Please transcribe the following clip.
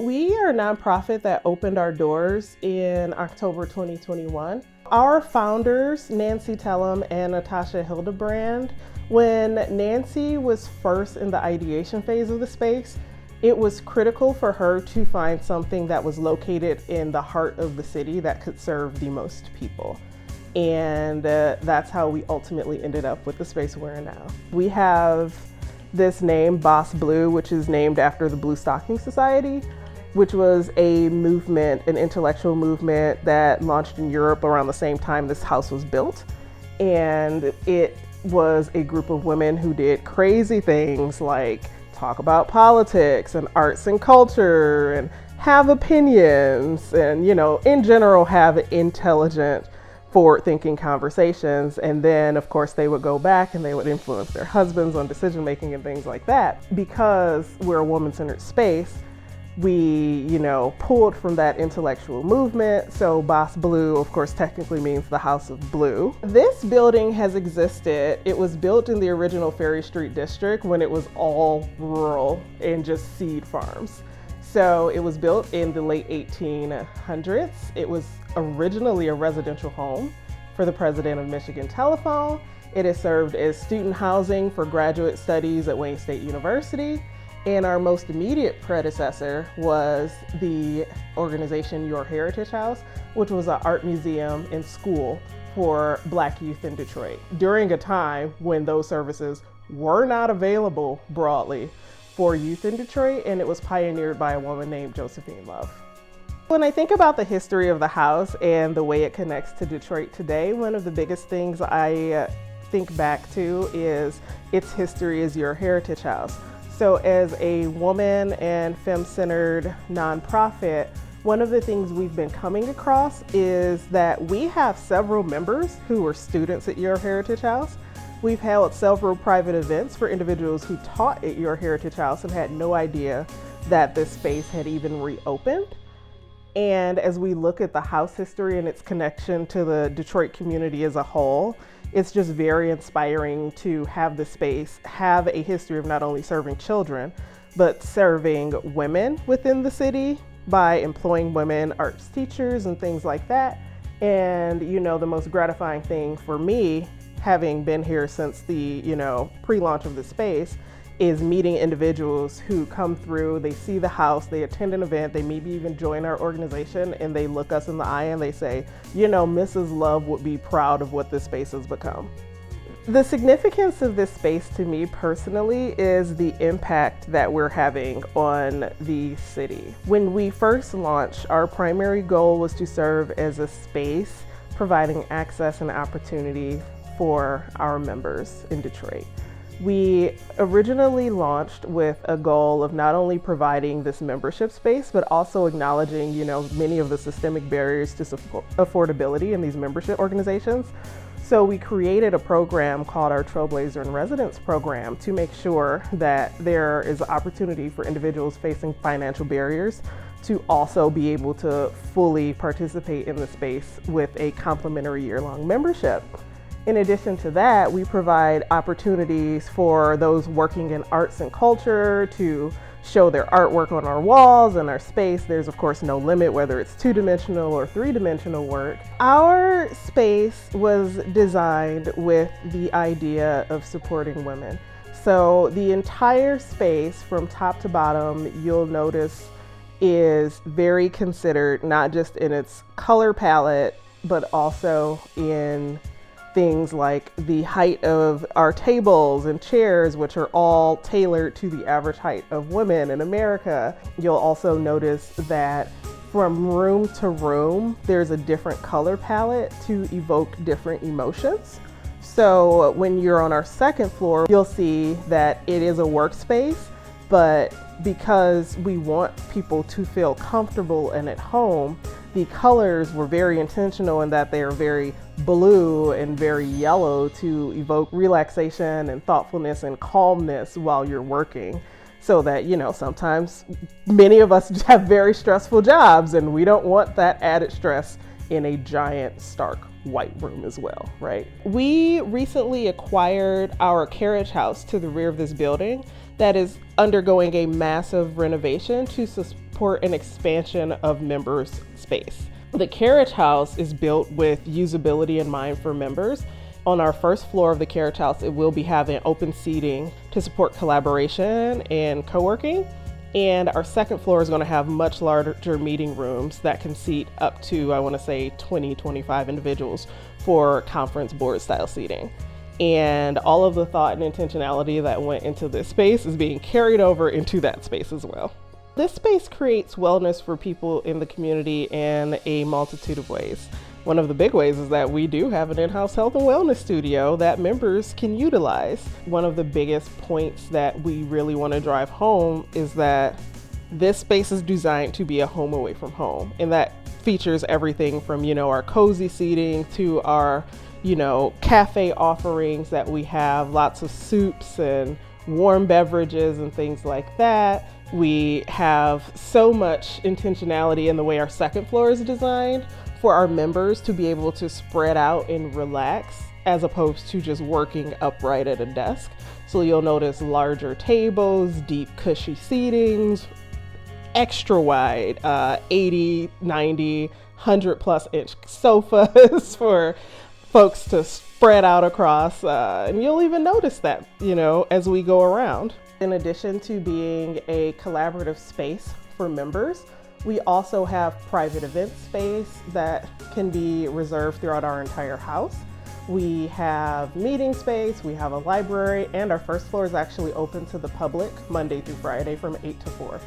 We are a nonprofit that opened our doors in October 2021. Our founders, Nancy Tellum and Natasha Hildebrand, when Nancy was first in the ideation phase of the space, it was critical for her to find something that was located in the heart of the city that could serve the most people. And that's how we ultimately ended up with the space we're in now. We have this name, BasBlue, which is named after the Blue Stocking Society, which was a movement, an intellectual movement that launched in Europe around the same time this house was built. And it was a group of women who did crazy things like talk about politics and arts and culture and have opinions and, in general, have intelligent, forward-thinking conversations. And then, of course, they would go back and they would influence their husbands on decision-making and things like that. Because we're a woman-centered space, we, pulled from that intellectual movement. So BasBlue, of course, technically means the House of Blue. This building has existed. It was built in the original Ferry Street district when it was all rural and just seed farms. So it was built in the late 1800s. It was originally a residential home for the president of Michigan Telephone. It has served as student housing for graduate studies at Wayne State University. And our most immediate predecessor was the organization Your Heritage House, which was an art museum and school for Black youth in Detroit during a time when those services were not available broadly for youth in Detroit, and it was pioneered by a woman named Josephine Love. When I think about the history of the house and the way it connects to Detroit today, one of the biggest things I think back to is its history as Your Heritage House. So as a woman and femme-centered nonprofit, one of the things we've been coming across is that we have several members who were students at Your Heritage House. We've held several private events for individuals who taught at Your Heritage House and had no idea that this space had even reopened. And as we look at the house history and its connection to the Detroit community as a whole, it's just very inspiring to have the space have a history of not only serving children, but serving women within the city by employing women arts teachers and things like that. And, the most gratifying thing for me, having been here since the, pre-launch of the space, is meeting individuals who come through, they see the house, they attend an event, they maybe even join our organization, and they look us in the eye and they say, Mrs. Love would be proud of what this space has become. The significance of this space to me personally is the impact that we're having on the city. When we first launched, our primary goal was to serve as a space providing access and opportunity for our members in Detroit. We originally launched with a goal of not only providing this membership space, but also acknowledging, many of the systemic barriers to affordability in these membership organizations. So we created a program called our Trailblazer in Residence program to make sure that there is an opportunity for individuals facing financial barriers to also be able to fully participate in the space with a complimentary year-long membership. In addition to that, we provide opportunities for those working in arts and culture to show their artwork on our walls and our space. There's of course no limit whether it's two-dimensional or three-dimensional work. Our space was designed with the idea of supporting women. So the entire space from top to bottom, you'll notice, is very considered, not just in its color palette, but also in things like the height of our tables and chairs, which are all tailored to the average height of women in America. You'll also notice that from room to room, there's a different color palette to evoke different emotions. So when you're on our second floor, you'll see that it is a workspace, but because we want people to feel comfortable and at home, the colors were very intentional in that they are very blue and very yellow to evoke relaxation and thoughtfulness and calmness while you're working. So that, sometimes many of us have very stressful jobs and we don't want that added stress in a giant, stark white room as well, right? We recently acquired our carriage house to the rear of this building that is undergoing a massive renovation to support support an expansion of members' space. The Carriage House is built with usability in mind for members. On our first floor of the Carriage House, it will be having open seating to support collaboration and co-working. And our second floor is going to have much larger meeting rooms that can seat up to, I want to say, 20, 25 individuals for conference board style seating. And all of the thought and intentionality that went into this space is being carried over into that space as well. This space creates wellness for people in the community in a multitude of ways. One of the big ways is that we do have an in-house health and wellness studio that members can utilize. One of the biggest points that we really want to drive home is that this space is designed to be a home away from home. And that features everything from, our cozy seating to our, cafe offerings that we have, lots of soups and warm beverages and things like that. We have so much intentionality in the way our second floor is designed for our members to be able to spread out and relax as opposed to just working upright at a desk. So you'll notice larger tables, deep cushy seatings, extra wide 80, 90, 100 plus inch sofas for folks to spread out across. And you'll even notice that, as we go around. In addition to being a collaborative space for members, we also have private event space that can be reserved throughout our entire house. We have meeting space, we have a library, and our first floor is actually open to the public Monday through Friday from 8 to 4.